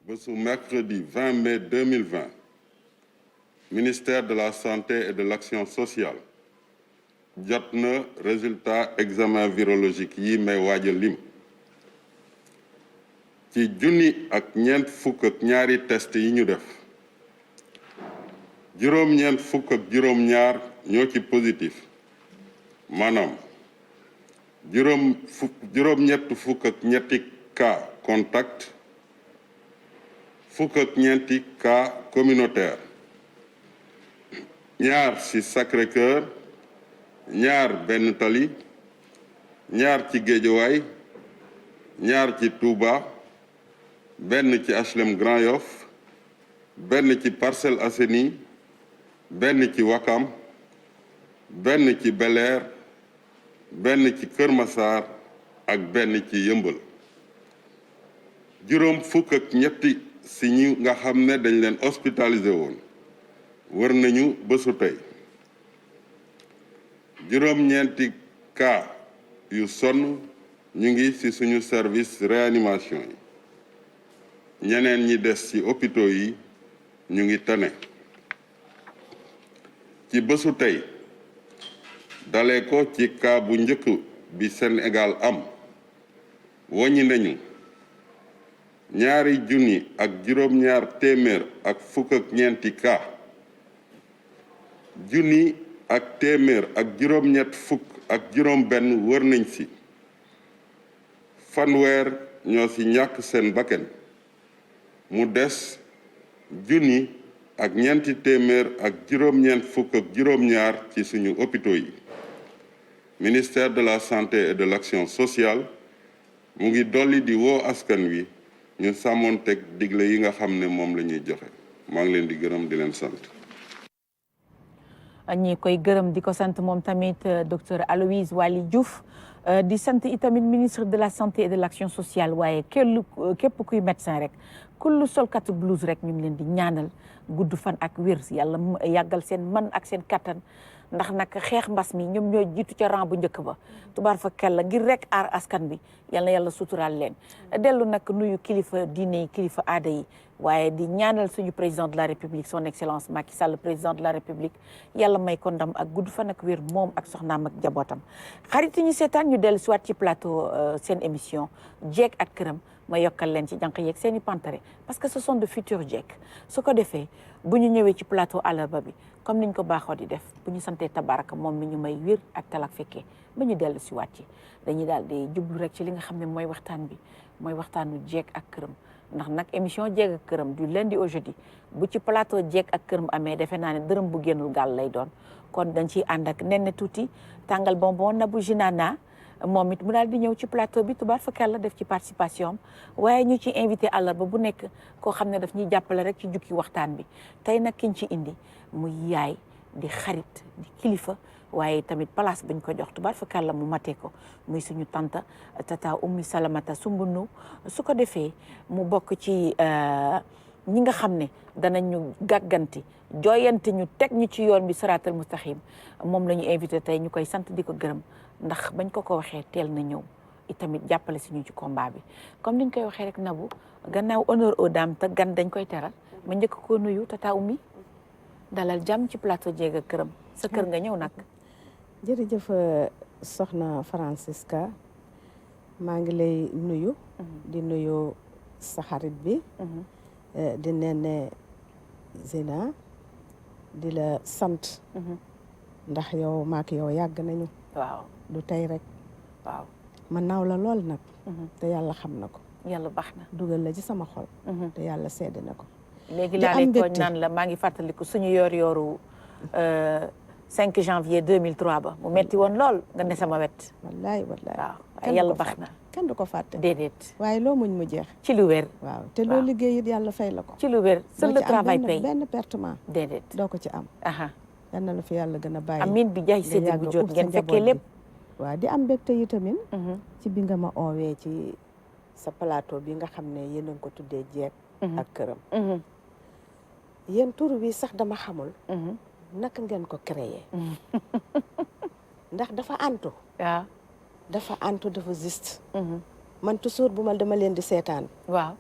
bésu mercredi 20 mai 2020 ministère de la santé et de l'action sociale jot na résultat examen virologique yi may waaj a lim ci junni ak ñeent fukk ak ñaari test yi ñu def juróom-ñeent fukk ak juróom-ñaar ñoo ci positif maanaam juróom-ñett fukk ak ñetti cas contact fukk ak ñeenti cas communautaire ñaar ci Sacré-Cœur ñaar Benn Tali ñaar ci Guédiawaye ñaar ci Touba benn ci HLM Grand Yoff benn ci Parcelles Assainies benn ci Wakam benn ci Bel Air benn ci Kër Massar ak benn ci Yëmbal juróom fukk ak ñetti si ñu nga xam ne dañ leen hospitalisé woon wër nañu bésu tey juróom-ñeenti cas yu sonn ñu ngi ci suñu service réanimation yi ñeneen ñi des ci hôpitaux yi ñu ngi tane ci bésu tey dalee ko ci cas bu njëkk bi Sénégal am woññi nañu ñaari junni ak juróom-ñaar téeméer ak fukk ak ñeenti cas junni ak téeméer ak juróom-ñett fukk ak juróom-benn wër nañ ci fanweer ñoo ci ñàkk seen bakken mu des junni ak ñeenti téeméer ak juróom-ñeent fukk ak juróom-ñaar ci suñu hôpitaux yi ministère de la santé et de l'action sociale mu ngi dolli di woo askan wi ñu sàmmoonteeg digle yi nga xam ne moom la ñuy joxe maa ngi leen di gërëm di leen sant. ñi koy gërëm di ko sant moom tamit docteur Aloyse Waly Diouf di sant itamit ministre de la santé et de l'action sociale waaye képp kuy médecin rek kullu solkatu blouse rek ñu ngi leen di ñaanal gudd fan ak wér yàlla yàggal seen man ak seen kattan ndax nag xeex mbas mi ñoom ñoo jiitu ca rang bu njëkk ba tubaar fa kella ngir rek aar askan bi yal na yàlla suturaal leen dellu nag nuyu kilifa diine yi kilifa aada yi waaye di ñaanal suñu président de la république son excellence Macky Sall président de la république yàlla may ko ndam ak gudd fan ak wér moom ak soxnaam ak jabootam xarit ñu seetaan ñu dellu siwaat ci plateau seen émission jeeg ak këram ma yokkal leen ci jànq yeeg seen i pantare parce que ce sont de futurs jeeg su ko defee bu ñu ñëwee ci plateau àllarba bi comme niñ ko baaxoo di def bu ñu santee tabaraka moom mi ñu may wér ak talak fekkee ba ñu dellu siwaat ci dañuy daal di jublu rek ci li nga xam ne mooy waxtaan bi mooy waxtaanu jeeg ak këram ndax nag émission jeeg ak këram du lundi au jeudi bu ci plateau jeeg ak këram amee defe naa ne dërëm bu génnul gàll lay doon kon dañ ciy ànd ak nen tuuti tàngal bonbon Nabou Jinana moom it mu daal di ñëw ci plateau bi tubaar fa kàlla def ci participation am waaye ñu ci invité àllarba bu nekk koo xam ne daf ñuy jàppale rek ci jukki waxtaan bi tey nag kiñ ci indi muy yaay di xarit di kilifa waaye tamit place buñ ko jox tubaar fa kàlla mu matee ko muy suñu tanta tata Ummi Salamata Sumbunu su ko defee mu bokk ci ñi nga xam ne danañu gàgganti jooyanti ñu teg ñu ci yoon bi siraatal mustaqim moom la ñu invité tey ñu koy sant di ko gërëm ndax bañ ko waxee teel na ñëw itamit jàppale si ñu ci combat bi comme niñ koy waxee rek Nabou gannaaw honneur aux dames te gan dañ koy teral ma njëkk ko nuyu tata Ummi dalal jàmm ci plateau jeeg ak këram sa kër nga ñëw nag. jërëjëf soxna Francisca maa ngi lay nuyu. di nuyu sa xarit bi. di Néné Zina di la sant. ndax yow maak yow yàgg nañu. waaw du tey rek. waaw ma naaw la lool nag. te yàlla xam na ko. yàlla baax na. dugal la ci sama xol. te yàlla seede na ko. léegi laa lay tooñ naan la maa ngi fàttaliku suñu yooru 5 janvier 2003 ba mu metti woon lool nga ne sama wet. wallaay waaw waaye yàlla baax na. kenn du ko fàtte. déedéet. waaye loo muñ mu jeex. ci lu wér. waaw te loo liggéey it yàlla fay la ko. ci lu wér seul le travail paye. benn pertement. déedéet doo ko ci am. yal na la fi yàlla gën a bàyyi. amiin bi jaay séddi bu jot ngeen fekkee lépp. waaw di am mbégte yi tamit. ci bi nga ma oowee ci sa plateau bi nga xam ne yéen a ngi ko tuddee jeeg ak këram. yéen tur wi sax dama xamul. naka ngeen ko créé. ndax dafa antu. waaw dafa antu dafa juste. man toujours bu ma dama leen di seetaan. waaw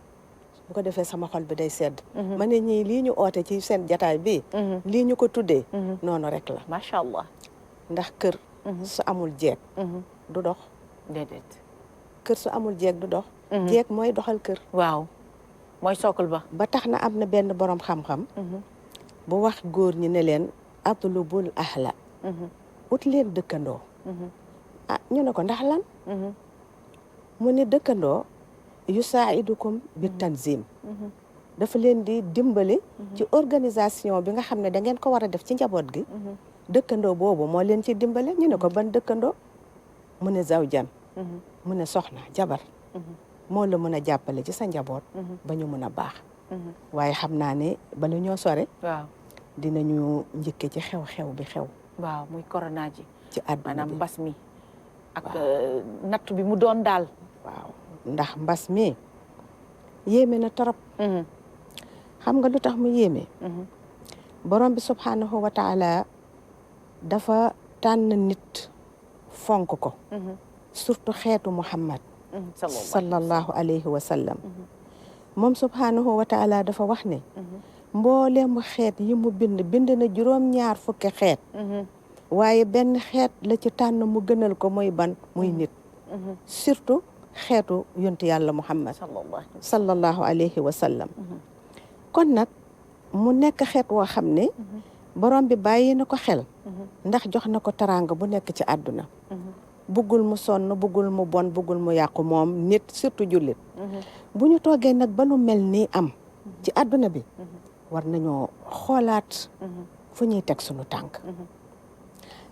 bu ko defee sama xol bi day sedd ma ne ñii lii ñu oote ci seen jataay bi lii ñu ko tuddee noonu rek la macha allah ndax kër su amul jeeg du dox déedéet kër su amul jeeg du dox jeeg mooy doxal kër waaw mooy sookul ba tax na am na benn borom xam-xam bu wax góor ñi ne leen atlubul ahla ut leen dëkkandoo ah ñu ne ko ndax lan mu ne dëkkandoo yusaidukum bi tanzim dafa leen di dimbali ci organisation bi nga xam ne da ngeen ko war a def ci njaboot gi dëkkandoo boobu moo leen ci dimbale ñu ne ko ban dëkkandoo mu ne zawjan mu ne soxna jabar moo la mën a jàppale ci sa njaboot ba ñu mën a baax waaye xam naa ne bala ñoo sore waaw dinañu njëkke ci xew-xew bi xew waaw muy corona ji ci àdduna maanaam bi mbas mi ak natt bi mu doon daal waaw ndax mbas mi yéeme na torop xam nga lu tax mu yéeme borom bi subhanahu wa taala dafa tànn nit fonk ko surtout xeetu Muhammad sallallahu alayhi wa sallam moom subhanahu wa taala dafa wax ne mboolem xeet yi mu bind na juróom-ñaar fukki xeet waaye benn xeet la ci tànn mu gënal ko mooy ban muy nit surtout xeetu yontu yàlla Muhammad sallallahu alayhi wa sallam kon nag mu nekk xeet woo xam ne borom bi bàyyi na ko xel ndax jox na ko teraanga bu nekk ci àdduna buggul mu sonn buggul mu bon buggul mu yàqu moom nit surtout jullit bu ñu toogee nag ba lu mel nii am ci àdduna bi war nañoo xoolaat fu ñuy teg sunu tànk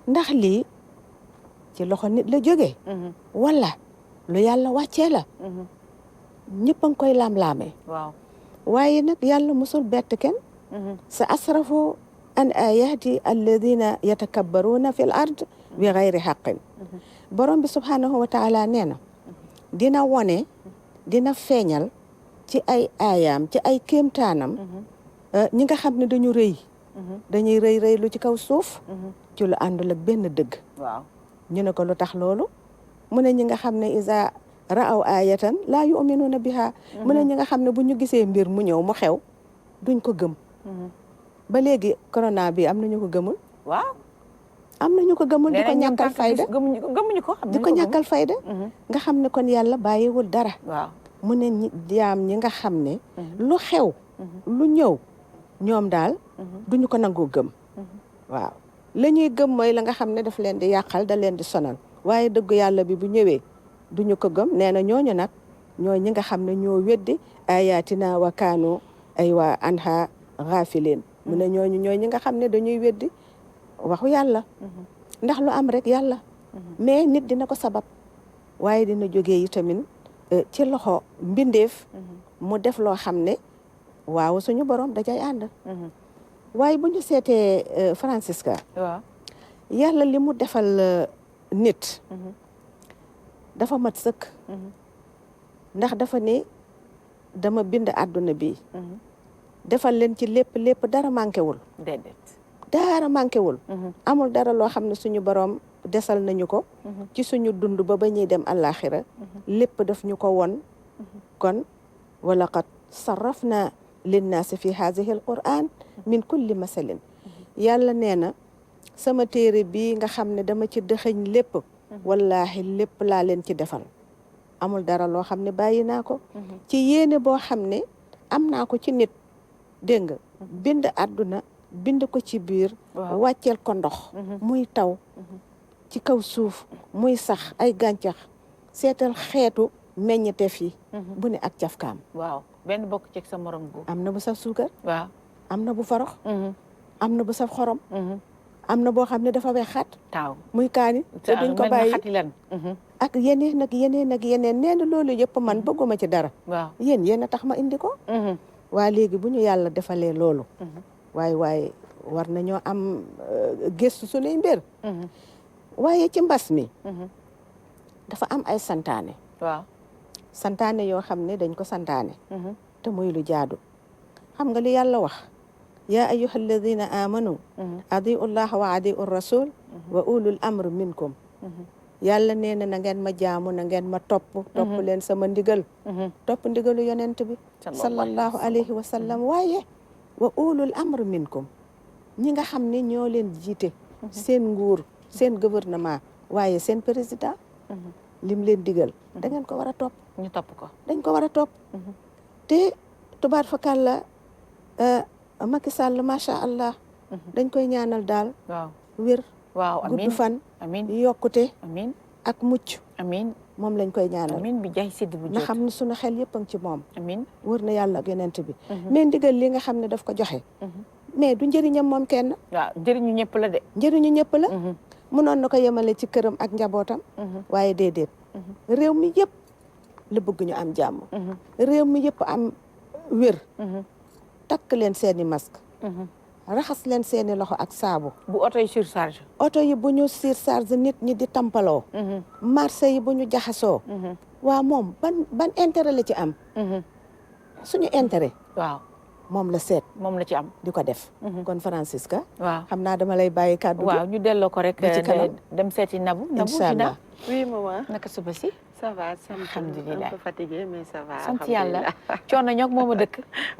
ndax lii ci loxo nit la jógee wala lu yàlla wàccee la ñëpp a ngi koy laam-laamee waaw waaye nag yàlla musul bett kenn sa asrafu an ayati alladina yatakabbaruna fi l ard bi gayri xaqin borom bi subhanahu wa taala nee na dina wone dina feeñal ci ay aayaam ci ay kéemtaanam ñi nga xam ne dañu rëy dañuy rëy lu ci kaw suuf ci lu àndul ak benn dëgg waaw ñu ne ko lu tax loolu mu ne ñi nga xam ne isa raaw ayatan laa yuminuuna biha mu ne ñi nga xam ne bu ñu gisee mbir mu ñëw mu xew duñ ko gëm ba léegi corona bi am nañu ko gëmul waaw am nañu ko gëmul di ko ñàkkal fayda gëmuñu ko di ko ñàkkal fayda nga xam ne kon yàlla bàyyiwul dara waaw mu ne jaam ñi nga xam ne lu xew lu ñëw ñoom daal duñu ko nangoo gëm waaw la ñuy gëm mooy la nga xam ne daf leen di yàqal da leen di sonal waaye dëggu yàlla bi bu ñëwee duñu ko gëm nee na ñooñu nag ñooy ñi nga xam ne ñoo weddi ayatina wa kaanu ay waa anha ghafilin mu ne ñooñu ñooy ñi nga xam ne dañuy weddi waxu yàlla ndax lu am rek yàlla mais nit dina ko sabab waaye dina jógee yi tamit ci loxo mbindeef mu def loo xam ne waaw suñu borom dajay ànd waaye bu ñu seetee Francisca waaw yàlla li mu defal nit dafa mat sëkk ndax dafa ne dama bind àdduna bi defal leen ci lépp dara manqué wul déedéet dara manqué wul amul dara loo xam ne suñu borom desal nañu ko ci suñu dund ba ñuy dem àllaaxira lépp daf ñu ko won kon wala qad sarrafna linnaasi fi haadihi alquran min kulli masalin yàlla nee na sama téere bii nga xam ne dama ci dëxëñ lépp wallaahi lépp laa leen ci defal amul dara loo xam ne bàyyi naa ko ci yéene boo xam ne am naa ko ci nit dégg nga bind àdduna bind ko ci biir wàcceel ko ndox muy taw ci kaw suuf muy sax ay gàncax seetal xeetu meññeteef yi bu ne ak cafkaam waaw benn bokk ci sa morom bu am na bu saf suukar waaw am na bu farox am na bu saf xorom am na boo xam ne dafa wexaat taaw muy kaani te duñ ko bàyyi ak yeneen ak yeneen ak yeneen nee na loolu yëpp man bëgguma ci dara waaw yéen a tax ma indi ko waa léegi bu ñu yàlla defalee loolu waaye war nañoo am gëstu suñuy mbir waaye ci mbas mi dafa am ay santaane waaw santaane yoo xam ne dañ ko santaane te muy lu jaadu xam nga li yàlla wax yaa ayyuha alladina amanu adiu llah wa adiu rasul wa ulul amr minkum yàlla nee na ngeen ma jaamu na ngeen ma topp leen sama ndigal topp ndigalu yonent bi sallallahu alayhi wa sallam waaye wa ulul amr minkum ñi nga xam ne ñoo leen jiite seen nguur seen gouvernement waaye seen président lim leen digal da ngeen ko war a topp ñu topp ko dañ ko war a topp te tubaar fakal la Macky Sall macha allah dañ koy ñaanal daal waaw wér waaw amiin gudd fan amiin yokkute amiin ak mucc amiin moom lañ koy ñaanal amiin bi jaay sidd bu na jot xam ne sunu xel yëpp a ngi ci moom amiin wër na yàlla ak yonent bi mais ndigal li nga xam ne daf ko joxe mais du njëriñam moom kenn waaw njëriñu ñëpp la de njëriñu ñëpp la mënoon na ko yemale ci këram ak njabootam waaye déedéet réew mi yëpp la bëgg ñu am jàmm réew mi yëpp am wér takk leen seeni masque raxas leen seeni loxo ak saabu bu oto yi surcharge oto yi bu ñu surcharge nit ñi di tampaloo marché yi bu ñu jaxasoo waa moom ban intérêt la ci am suñu intérêt waaw moom la seet moom la ci am di ko def kon Francisca waaw xam naa dama lay bàyyi kàddu gi waaw ñu delloo ko rek ba ci kanam. dem seeti Nabou incha allah Oui, maman. naka suba si Ça va, ça me Alhamdulillah. un peu fatiguée, mais ça va. sant yàlla coono ñoog moom a dëkk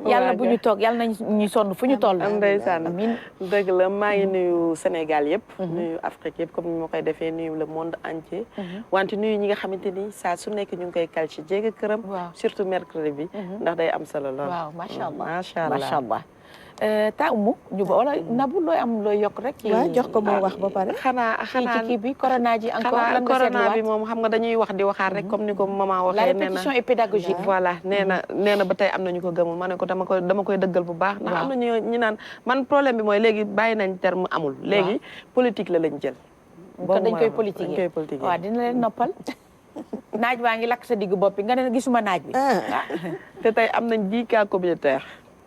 yàlla bu ñu toog yàlla nañ ñu sonn fu ñu toll Ndeysaan. amiin dëgg la maa ngi nuyu Sénégal yëpp. nuyu Afrique yëpp comme ni ma koy defee nuyu le monde entier. wante nuyu ñi nga xamante ni saa su nekk ñu ngi koy kal ci jéeg këram. waaw surtout mercredi bi. ndax day am solo lool. waaw macha allah macha allah macha allah ta umu ñu ba wala Nabou looy am looy yokk rek ci waaw jox ko moo wax ba pare xanaa ci kii bi corona ji encore xanaa lan nga corona bi seetluwaat moom xam nga dañuy wax di waxaat rek comme ni ko maman la waxee. répétition est pédagogique voilà nee na ba tey am na ñu ko gëmul ma ne ko dama koy dëggal bu baax. ndax am na ñu naan man problème bi mooy léegi bàyyi nañ terme amul. léegi politique la lañ jël. kon dañ koy dañ politique koy politique. waaw dina leen noppal naaj waa ngi lakk sa diggu bopp bi nga ne gisuma naaj bi te tey am nañ 10 cas communautaire.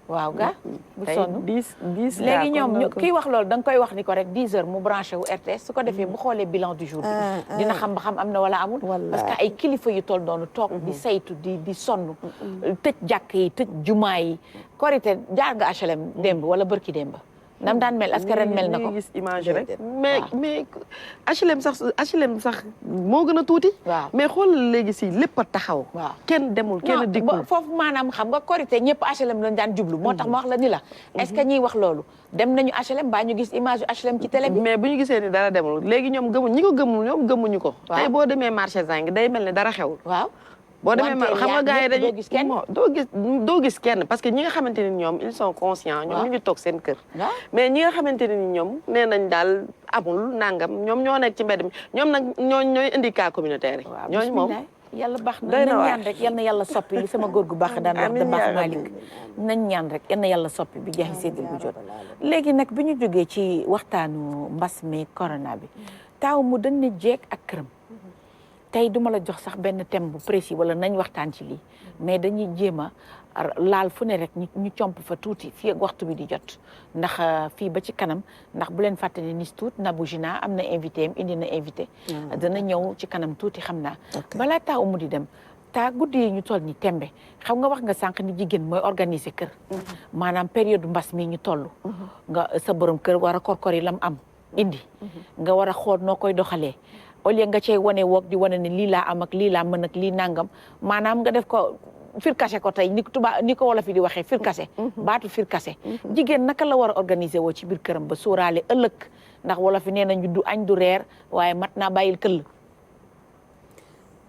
waaw ga bu tey sonn 10 léegi ñoom kii wax loolu da nga koy wax ni ko rek 10 heures mu branché wu RTS su ko defee bu xoolee bilan du jour bi dina xam ba xam am na wala amul parce que ay kilifa yu toll doonu toog di saytu di sonn tëj jàkk yi tëj jumaa yi korité jaar nga HLM démb wala bërki démb nam daan mel est-ce que ren mel na ko gis image rek mais HLM sax moo gën a tuuti. waaw mais xoolal léegi si lépp a taxaw. waaw kenn demul kenn dikkul. foofu maanaam xam nga korité ñëpp HLM lañ daan jublu moo tax ma wax la ni la est-ce que ñiy wax loolu dem nañu HLM baa ñu gis image HLM ci télé bi mais bu ñu gisee ni dara demul léegi ñoom gëmuñ ñi ko gëmul ñoom gëmuñu ko. waaw tey boo demee marché Zinc day mel ni dara xewul. waaw boo demee xam nga gars yi dañuy doo gis kenn doo gis kenn parce que ñi nga xamante ni ñoom ils sont conscients. ñoom ñu ngi toog seen kër. mais ñi nga xamante ni ñoom nee nañ daal amul nangam ñoom ñoo nekk ci mbedd mi ñoom nag ñooy indi cas communautaire yi. ñooñu moom yàlla baax na doy na nañ waar ñaan rek yal na yàlla soppi li sama góor gu baax daan wax da baax Malick nañ ñaan rek yal na yàlla soppi bi jeexi séddil bu jot léegi nag bi ñu jógee ci waxtaanu mbas mi corona bi taaw mu dañ ne jeeg ak këram tey duma la jox sax benn thème bu précis wala nañ waxtaan ci lii mais dañuy jéem a laal fu ne rek ñu comp fa tuuti fii ak waxtu bi di jot ndax fii ba ci kanam ndax bu leen fàtte ne nis tuut Nabou Gina am na invité am indi na invité dana ñëw ci kanam tuuti xam naa balaa taa umu di dem taa guddi yi ñu toll ni tembe xam nga wax nga sànq ni jigéen mooy organiser kër maanaam période mbas mi ñu toll nga sa borom kër war a korkor yi lam am indi nga war a xool noo koy doxalee au lieu nga cey wane woog di wane ne lii laa am ak lii laa mën ak lii nangam maanaam nga def ko firkase ko tey ni ko wolof yi di waxee firkase baatu firkase jigéen naka la war a organiser woo ci biir këram ba sóoraale ëllëg ndax wolof yi nee nañu du añ du reer waaye mat naa bàyyil këll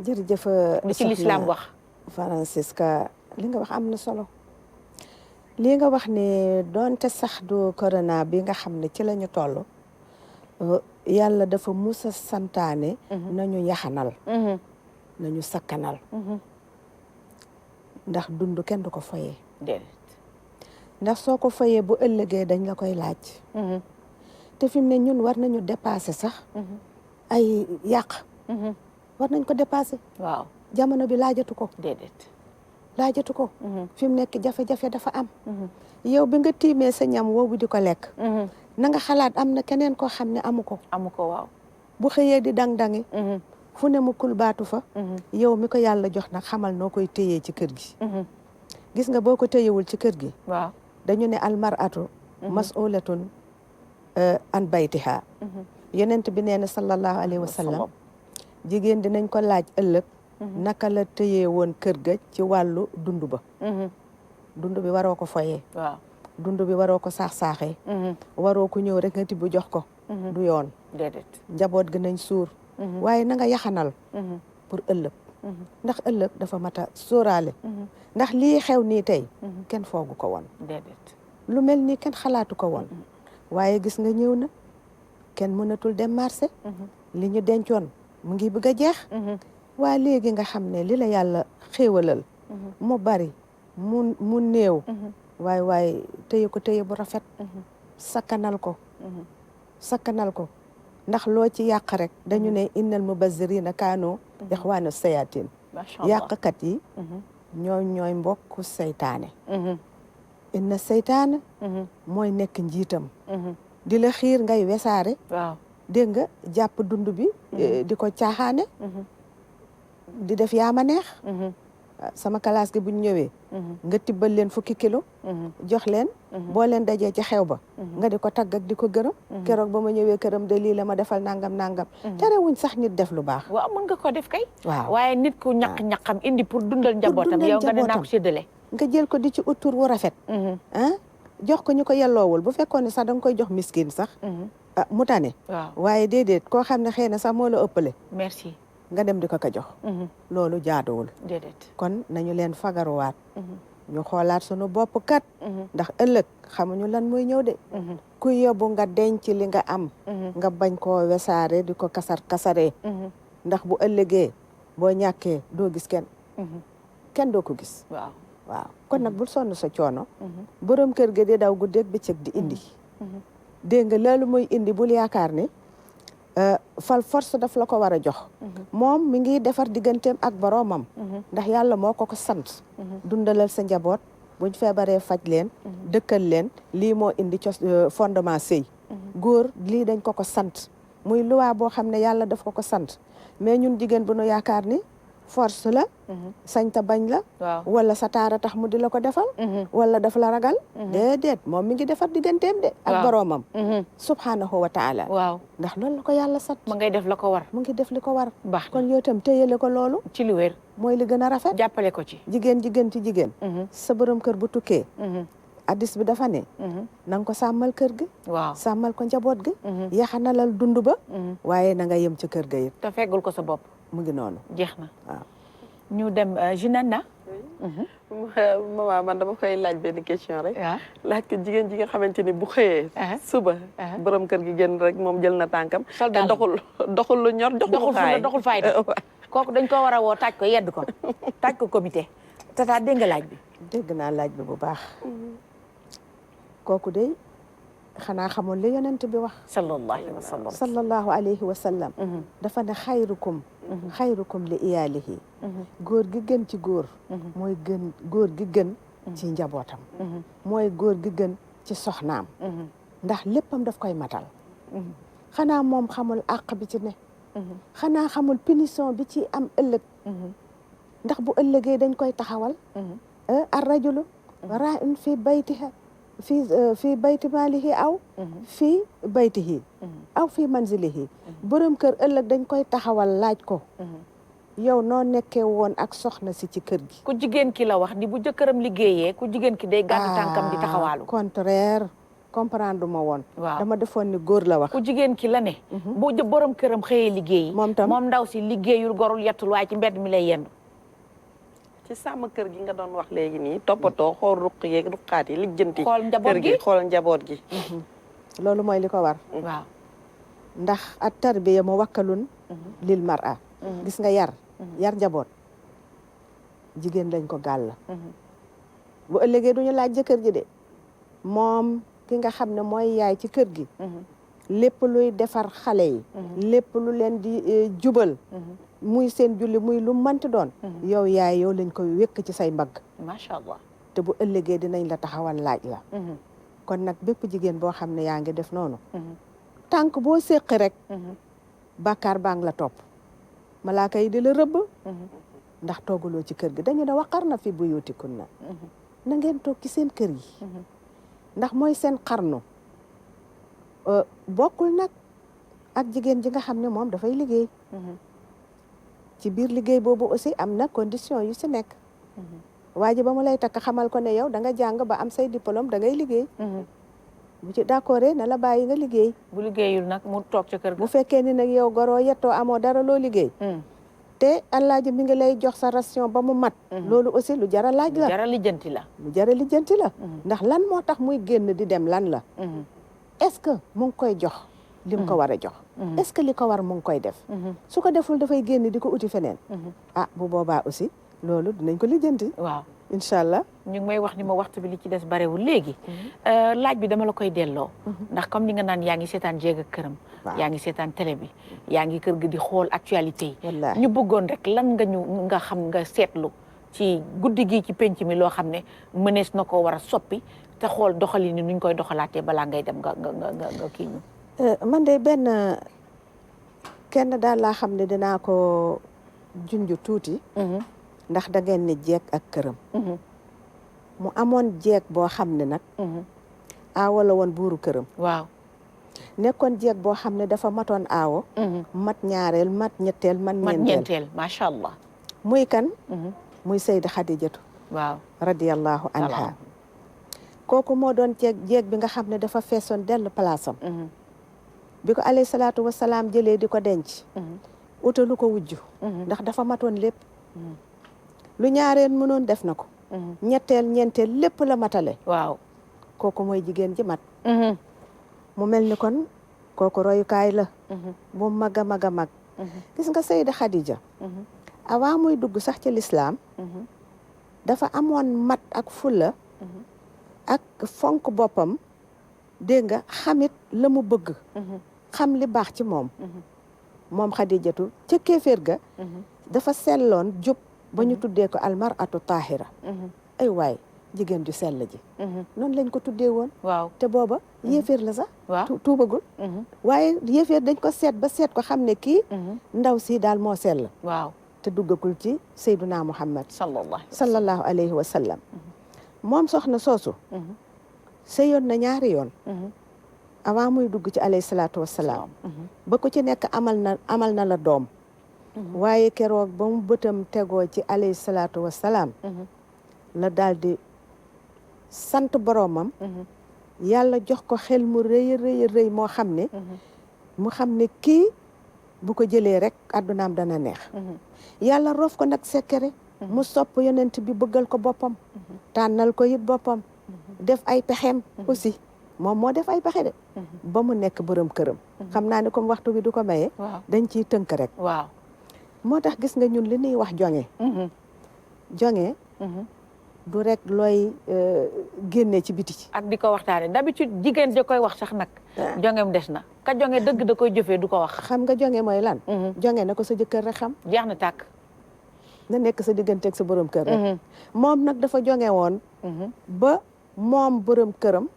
jërëjëf li ci lislaam wax Francisca li nga wax am na solo li nga wax ne doonte sax du corona bi nga xam ne ci la ñu toll yàlla dafa musa santaane nañu yaxanal nañu sakkanal ndax dund kenn du ko foyee déedéet ndax soo ko foyee bu ëllëgee dañ la koy laaj te fi mu ne ñun war nañu dépasser sax ay yàq war nañ ko dépasser waaw jamono bi laajatu ko déedéet laajatu ko fi mu nekk jafe-jafe dafa am yow bi nga tiimee sa ñam woowu di ko lekk na nga xalaat am na keneen koo xam ne amu ko waaw bu xëyee di dang-dangi fu ne mu kul baatu fa yow mi ko yàlla jox nag xamal noo koy téyee ci kër gi gis nga boo ko téyewul ci kër gi waaw dañu ne almaratu mas'ulatun an baytiha yonent bi nee na sallallahu alayhi wa sallam jigéen dinañ ko laaj ëllëg naka la tëyee woon kër ga ci wàllu dund ba dund bi waroo ko foyee waaw dund bi waroo ko saax-saaxee waroo ko ñëw rek nga tibb jox ko du yoon déedéet njaboot gi nañ suur waaye na nga yaxanal pour ëllëg ndax ëllëg dafa mat a sóoraale ndax lii xew nii tey kenn foogu ko woon déedéet lu mel nii kenn xalaatu ko woon waaye gis nga ñëw na kenn mënatul dem marché li ñu dencoon mu ngi bëgg a jeex waa léegi nga xam ne li la yàlla xéewalal mu bari mu néew waaye téye ko téye bu rafet sakkanal ko ndax loo ci yàq rek dañu ne innal mubazzirina kaanu ixwaanu sayatin yàqkat yi ñooy mbokku seytaane inna seytaane mooy nekk njiitam di la xiir ngay wesaare waaw dégg nga jàpp dund bi di ko caaxaane di def yaama neex sama classe gi buñ ñëwee nga tibbal leen 10 kilo jox leen boo leen dajee ci xew ba nga di ko tagg ak di ko gërëm keroog ba ma ñëwee këram de lii la ma defal nangam terewuñ sax nit def lu baax waaw mën nga ko def kay waaw waaye nit ku ñaq-ñaqam indi pour dundal njabootam yow nga ne naa ko séddale nga jël ko di ci utur wu rafet jox ko ñu ko yelloowul bu fekkoon ne sax da nga koy jox miskin sax mu tane waaw waaye déedéet koo xam ne xëy na sax moo la ëppale merci nga dem di ko jox loolu jaaduwul déedéet kon nañu leen fagaruwaat ñu xoolaat sunu bopp kat ndax ëllëg xamuñu lan mooy ñëw de ku yóbbu nga denc li nga am nga bañ koo wesaare di ko kasaree ndax bu ëllëgee boo ñàkkee doo gis kenn doo ko gis waaw kon nag bul sonn sa coono borom kër ga di daw guddeeg bëccëg di indi dégg nga loolu mooy indi bul yaakaar ne fal force daf la ko war a jox moom mi ngi defar digganteem ak boroomam ndax yàlla moo ko sant dundalal sa njaboot buñ feebaree faj leen dëkkal leen lii moo indi fondement sëy góor lii dañ ko sant muy loi boo xam ne yàlla daf ko sant mais ñun jigéen bu nu yaakaar ni force la sañ ta bañ la wala sa taara tax mu di la ko defal wala daf la ragal déedéet moom mi ngi defar digganteem de ak boroomam subhanahu wa taala waaw ndax loolu la ko yàlla sat ma ngay def la ko war mu ngi def li ko war baax kon yow itam téyele ko loolu ci lu wér mooy li gën a rafet jàppale ko ci jigéen ci jigéen sa borom kër bu tukkee addis bi dafa ne na nga ko sàmmal kër gi waaw sàmmal ko njaboot gi yaxanalal dund ba waaye na nga yem ci kër ga yëpp te feggul ko sa bopp mu ngi noonu jeex na waaw ñu dem Jinanda maman man dama koy laaj benn question rek waaw laaj ko jigéen ji nga xamante ni bu xëyee suba borom kër gi génn rek moom jël na tànkam te doxul lu ñor doxul fayda kooku dañ ko war a woo taaj ko yedd ko taaj ko comité tata dégg nga laaj bi dégg naa laaj bi bu baax kooku de xanaa xamoon li yonent bi wax sallallahu alayhi wa sallam dafa ne xayrukum li iyaalihi góor gi gën ci góor mooy góor gi gën ci njabootam mooy góor gi gën ci soxnaam ndax léppam daf koy matal xanaa moom xamul àq bi ci ne xanaa xamul punition bi ci am ëllëg ndax bu ëllëgee dañ koy taxawal ar rajulu ra'in fi baytiha fii bayti maalihi aw fii baytihi aw fii manzilihi borom kër ëllëg dañ koy taxawal laaj ko yow noo nekkee woon ak soxna si ci kër gi ku jigéen ki la wax ni bu jëkkëram liggéeyee ku jigéen ki day gàddu tànkam di taxawaalu contraire comprendre ma woon waaw dama defoon ni góor la wax ku jigéen ki la ne bu borom këram xëyee liggéeyi moom ndaw si liggéeyul gorul yettul waaye ci mbedd mi lay yendu ci sàmm kër gi nga doon wax léegi nii toppatoo xool ruq yeeg ruqaat yi lijjanti xool njaboot gi xool njaboot gi loolu mooy li ko war waaw ndax at tarbiya mu wakkalun lil mar'a gis nga yar njaboot jigéen lañ ko gàll bu ëllëgee duñu laaj jëkkër ji de moom ki nga xam ne mooy yaay ci kër gi lépp luy defar xale yi lépp lu leen di jubal muy seen julli muy lu mënti doon yow yaay yow lañ koy wékk ci say mbagg macha allah te bu ëllëgee dinañ la taxawal laaj la kon nag bépp jigéen boo xam ne yaa ngi def noonu tànk boo séqi rek bàkkaar baa ngi la topp malaaka yi di la rëbb ndax toogaloo ci kër gi dañu ne waqar na fi buyutikunna na ngeen toog ci seen kër yi ndax mooy seen xarnu bokkul nag ak jigéen ji nga xam ne moom dafay liggéey ci biir liggéey boobu aussi am na condition yu si nekk waa ji ba mu lay takk xamal ko ne yow da nga jàng ba am say diplôme da ngay liggéey bu ci d'accord na la bàyyi nga liggéey bu liggéeyul nag mu toog ca kër ga bu fekkee ni nag yow goroo yettoo amoo dara loo liggéey te Alaaji mi ngi lay jox sa ration ba mu mat loolu aussi lu jara laaj la jara lijjanti la lu jara lijjanti la ndax lan moo tax muy génn di dem lan la est-ce que mu ngi koy jox li mu ko war a jox est-ce que li ko war mu ngi koy def su ko deful dafay génn di ko uti feneen bu boobaa aussi loolu dinañ ko lijjanti waaw incha allah ñu ngi may wax ni ma waxtu bi li ci des barewul léegi laaj bi dama la koy delloo ndax comme ni nga naan yaa ngi seetaan jéeg ak këram yaa ngi seetaan télé bi yaa ngi kër gi di xool actualité yi wallaahi ñu bëggoon rek lan nga xam nga seetlu ci guddi gi ci penc mi loo xam ne mënees na ko war a soppi te xool doxali ni nuñ koy doxalaatee balaa ngay dem nga kii ñu man de kenn daal laa xam ne dinaa ko junj tuuti ndax da ngeen ni jeeg ak këram mu amoon jeeg boo xam ne nag aawo la woon buuru këram waaw nekkoon jeeg boo xam ne dafa matoon aawo mat ñaareel mat ñetteel mat ñeenteel macha allah muy kan muy Sayda Xadijatu waaw radiyallahu anha kooku moo doon jeeg bi nga xam ne dafa feesoon dell palaasam bi ko alayhi salaatu wasalaam jëlee di ko denc utalu ko wujju ndax dafa matoon lépp lu ñaareel mënoon def na ko ñetteel ñeenteel lépp la matale waaw kooku mooy jigéen ji mat mu mel ni kon kooku royukaay la bu mag a mag a mag gis nga Sayda Khadija avant muy dugg sax ci lislaam dafa amoon mat ak fulla ak fonk boppam dégg nga xamit la mu bëgg xam li baax ci moom Khadijatu ca kéeféer ga dafa selloon jub ba ñu tuddee ko almaratu tahira ay waay jigéen ju sell ji noonu lañ ko tuddee woon waaw te booba yéeféer la sax waaw tuubagul waaye yéeféer dañ ko seet ba seet ko xam ne kii ndaw si daal moo sell waaw te duggagul ci Seyduna Muhammad sallallahu alayhi wa sallam moom soxna soosu sëyoon na ñaari yoon avant muy dugg ci alayhi salaatu wassalaam ba ko ci nekk amal na la doom waaye keroog ba mu bëtam tegoo ci alayhi salaatu wassalaam la daal di sant boroomam yàlla jox ko xel mu rëy moo xam ne mu xam ne kii bu ko jëlee rek addunaam dana neex yàlla roof ko nag sekkere mu sopp yonent bi bëggal ko boppam tànnal ko it boppam def ay pexeem aussi moom moo def ay pexe de ba mu nekk borom këram xam naa ne comme waxtu bi du ko maye dañ ciy tënk rek waaw moo tax gis nga ñun li ñuy wax jonge du rek looy génne ci biti ak di ko waxtaane d'habitude jigéen da koy wax sax nag jongem des na ka jonge dëgg da koy jëfee du ko wax xam nga jonge mooy lan jonge na ko sa jëkkër rek xam jeex na tàkk na nekk sa digganteeg sa borom kër rek moom nag dafa jonge woon ba moom borom këram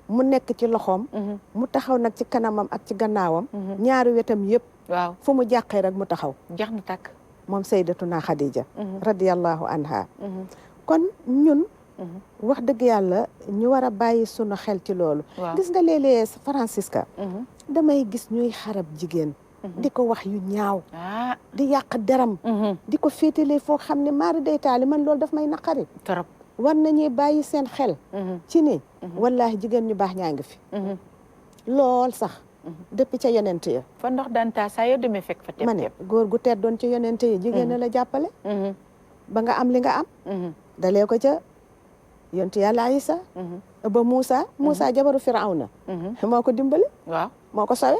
mu nekk ci loxoom mu taxaw nag ci kanamam ak ci gannaawam ñaari wetam yëpp waaw fu mu jàqee rek mu taxaw jeex na tàkk moom Sayyidatuna Khadija radiyallahu anha kon ñun wax dëgg yàlla ñu war a bàyyi sunu xel ci loolu gis nga léeg-léeg Francisca damay gis ñuy xarab jigéen di ko wax yu ñaaw di yàq deram di ko féetale foo xam ne maari day taali man loolu daf may naqari trop war nañuy bàyyi seen xel ci ni wallahi jigéen ñu baax ñaa ngi fi lool sax depuis ca yonent ya fa ndox daan taa saa yoo demee fekk fa ma ne góor gu tedd doon ci yonent yi jigéen la jàppale ba nga am li nga am dalee ko ca yonent yàlla Isa ba Moussa jabaru Firawna moo ko dimbali waaw moo ko sawe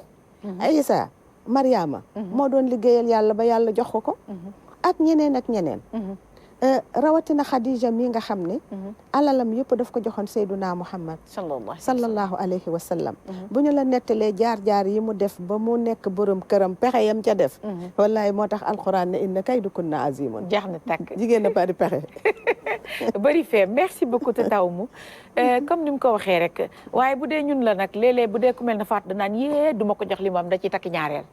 Isa Mariama moo doon liggéeyal yàlla ba yàlla jox ko ak ñeneen ak ñeneen rawatina Khadija mi nga xam ne alalam yëpp daf ko joxoon Seyduna Muhammad sallallahu alayhi wa sallam bu ñu la nettalee jaar-jaar yi mu def ba mu nekk borom këram pexe yam ca def wallahi moo tax alquran ne inna kaydukunna azimun jeex na tàkk jigéen na bari pexe bëri fee merci beaucoup Tata Oumou comme ni mu ko waxee rek waaye bu dee ñun la nag léeg-léeg bu dee ku mel na faat danaan yee du ma ko jox li moom da ciy takk ñaareel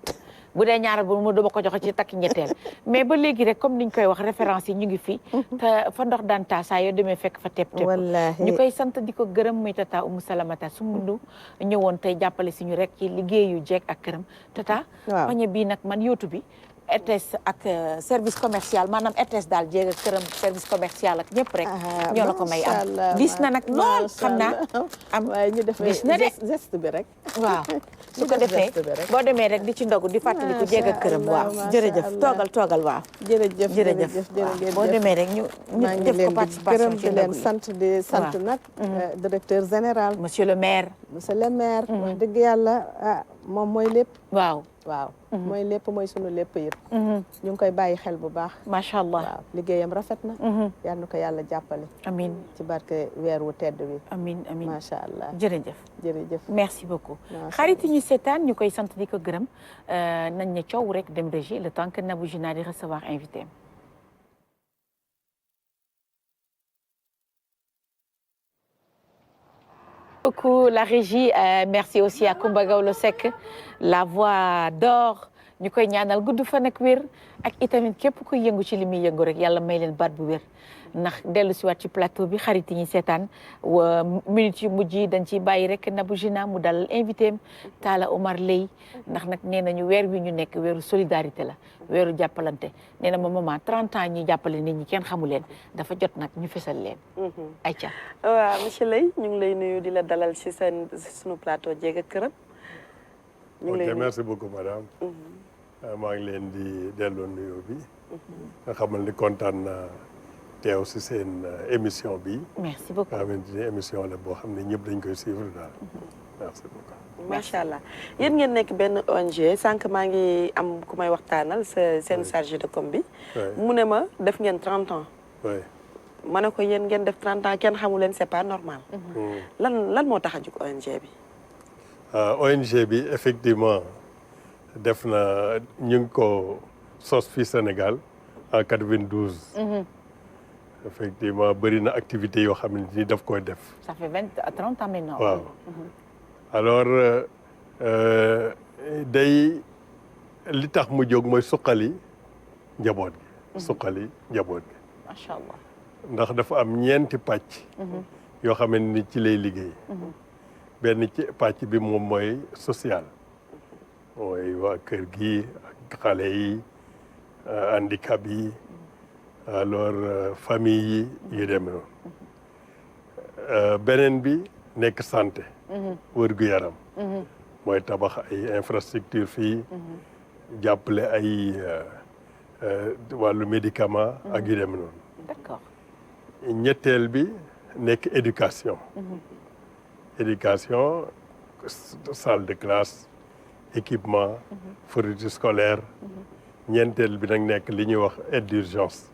bu dee ñaareel bu mu dama ko joxe ci takk ñetteel mais ba léegi rek comme niñ koy wax référence yi ñu ngi fi te fa ndox daan taa saa yoo demee fekk fa tepp tepp wallaahi ñu koy sant di ko gërëm muy Tata Oumou Salamata Soumboulou ñëwoon tey jàppale si ñu rek ci liggéeyu jeeg ak këram Tata pañe bii nag man yóotu bi RTS ak service commercial maanaam RTS daal jéeg ak këram service commercial ak ñëpp rek ñoo la ko may am dis na nag lool xam naa am waaye ñu defee dis na de geste bi rek waaw su ko defee boo demee rek di ci ndogu di fàttaliku jéeg ak këram waaw jërëjëf toogal waaw jërëjëf boo demee rek ñu def ko participation ci leen sant di sant nag directeur général monsieur le maire wax dëgg yàlla moom mooy lépp waaw mooy lépp mooy sunu lépp yëpp ñu ngi koy bàyyi xel bu baax macha allah waaw liggéeyam rafet na yal na ko yàlla jàppale amiin ci barke weer wu tedd wi amiin macha allah jërëjëf merci beaucoup xarit yi ñu seetaan ñu koy sant di ko gërëm nañ ne coow rek dem régie le temps que Nabou Gina di recevoir invité am beaucoup la régie merci aussi à Coumba Gawlo Seck la voix d'or ñu koy ñaanal gudd fan ak wér ak itamit képp kuy yëngu ci li muy yëngu rek yàlla may leen baat bu wér ndax dellu si waat ci plateau bi xarit yi ñuy seetaan minutes yu mujj yi dañ ciy bàyyi rek Nabou Gina mu dalal invité am Talla Omar Lay ndax nag nee nañu weer wi ñu nekk weeru solidarité la weeru jàppalante nee na ma maman 30 ans ñuy jàppale nit ñi kenn xamu leen dafa jot nag ñu fesal leen ayca waaw monsieur Lay ñu ngi lay nuyu di la dalal ci sunu plateau jéeg ak këram ñu ngi lay nuyu merci beaucoup madame maa ngi leen di delloo nuyoo bi nga xamal ni kontaan naa teew si seen émission bi merci beaucoup nga xamante ni émission la boo xam ne ñëpp dañ koy suivre daal merci beaucoup macha allah yéen ngeen nekk benn ONG sànq maa ngi am ku may waxtaanal seen chargé de com bi mu ne ma def ngeen 30 ans ma ne ko yéen ngeen def 30 ans kenn xamu leen c'est pas normal lan moo tax a jóg ONG bi ONG bi effectivement def na ñu ngi ko sos fii Sénégal en 92 effectivement bëri na activité yoo xam ne ni daf koy def ça fait 20 à 30 ans maintenant waaw alors day li tax mu jóg mooy suqali njaboot gi macha allah ndax dafa am ñeenti pàcc yoo xam ne ni ci lay liggéey benn ci pàcc bi moom mooy social mooy waa kër gi ak xale yi handicap yi alors famille yi yu demee noonu beneen bi nekk santé wér-gu-yaram mooy tabax ay infrastructure fii jàppale ay wàllu médicament ak yu demee noonu d'accord ñetteel bi nekk éducation salle de classe équipement fourniture scolaire ñeenteel bi nag nekk li ñuy wax aide d'urgence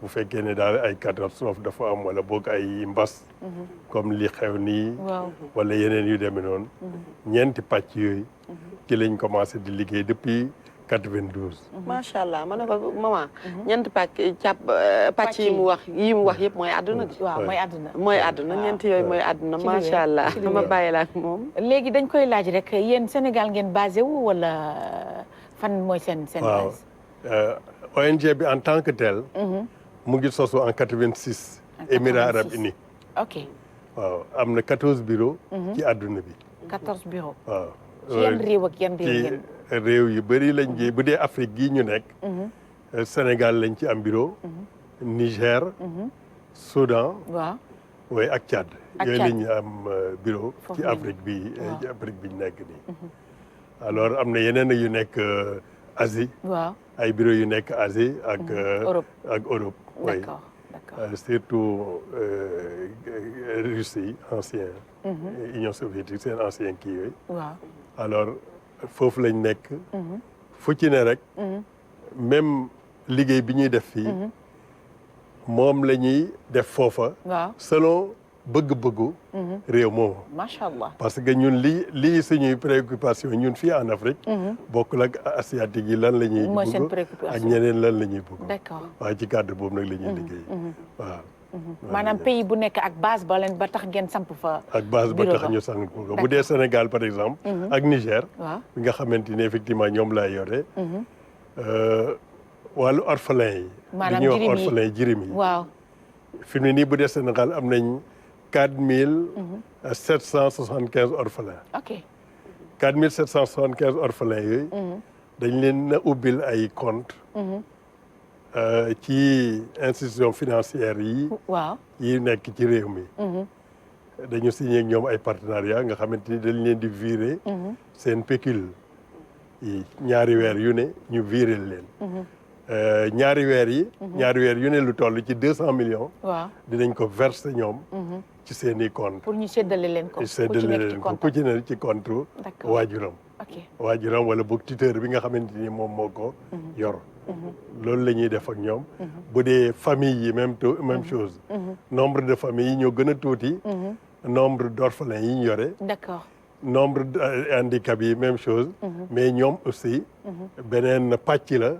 bu fekkee ne daal ay catastrophe dafa am wala boog ay mbas comme li xew nii wala yeneen yu demee noonu ñeenti pàcc yooyu ci lañ commencé di liggéey depuis 92 macha allah ma ne ko maman ñeenti pàcc yi mu wax yëpp mooy àdduna gi waaw mooy àdduna ñeenti yooyu mooy àdduna macha allah ma bàyyi la ak moom léegi dañ koy laaj rek yéen Sénégal ngeen basé wu wala fan mooy seen base ONG bi en tant que tel mu ngi sosu en 86 Émirats arabes unis ok waaw am na 14 bureaux ci àdduna bi 14 bureaux waaw ci yan réew ak yan réew ngeen réew yu bëri lañ ji bu dee Afrique gii ñu nekk Sénégal lañ ci am bureau Niger Soudan waaw oui ak Tchad yooyu la ñu am bureau ci Afrique bi ñu nekk nii alors am na yeneen yu nekk Asie waaw ay bureau yu nekk Asie ak Europe oui surtout Russie ancien Union soviétique seen ancien kii yooyu waaw alors foofu lañ nekk fu ci ne rek même liggéey bi ñuy def fii moom la ñuy def foofa selon bëgg-bëggu réew moomu macha allah parce que ñun lii suñuy préoccupation ñun fii en Afrique bokkul ak asiatique yi lan la ñuy bëgg ak ñeneen lan la ñuy bëgg d'accord waaye ci cadre boobu nag la ñuy liggéey waaw maanaam pays bu nekk ak base ba leen ba tax ngeen samp fa ak base ba tax ñu samp ko bu dee Sénégal par exemple ak Niger bi nga xamante ni effectivement ñoom laa yore wàllu orphelin yi li ñuy wax orphelin yi jirim yi waaw fi mu ne nii bu dee Sénégal am nañ 4775 orphelins. ok 4775 orphelins yooyu. dañ leen a ubbil ay compte ci institution financière yi waaw yi nekk ci réew mi dañu signé ak ñoom ay partenariat nga xamante ni dañ leen di virer seen pécule yi ñaari weer yu ne ñu virer leen ñaari weer yu ne lu toll ci 200 millions waaw dinañ ko verser ñoom ci seen i compte pour ñu séddale leen ko séddale leen ko ku ci ne ci compte D'accord. waajuram ok waajuram wala boog tuteur bi nga xamante ni moom moo ko yor loolu la ñuy def ak ñoom bu dee famille yi même chose nombre de familles yi ñoo gën a tuuti nombre d'orphelins yi ñu yore d'accord nombre de handicap yi même chose mais ñoom aussi beneen pàcc la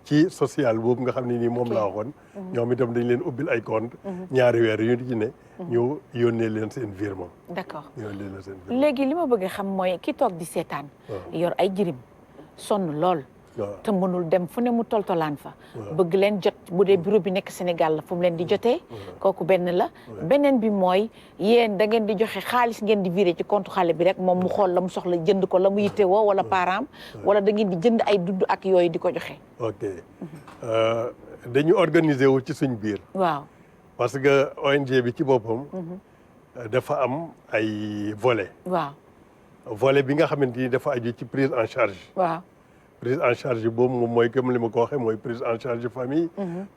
ci social boobu nga xam ne nii moom laa waxoon ñoom itam dañ leen ubbil ay compte ñaari weer yu ci ne ñu yónnee leen seen virement d'accord yónnee leen seen virement léegi li ma bëgg a xam mooy ki toog di seetaan yor ay jirim sonn lool waaw te mënul dem fu ne mu toltolaan fa bëgg leen jot bu dee bureau bi nekk Sénégal la fu mu leen di jotee kooku benn la beneen bi mooy yéen da ngeen di joxe xaalis ngeen di viré ci compte xale bi rek moom mu xool la mu soxla jënd ko la mu yittewoo wala parent wala da ngeen di jënd ay dudd ak yooyu di ko joxe ok dañu organiser wu ci suñ biir waaw parce que ONG bi ci boppam dafa am ay volet volet bi nga xamante ni dafa aju ci prise en charge waaw prise en charge boobu moom mooy comme li ma ko waxee mooy prise en charge famille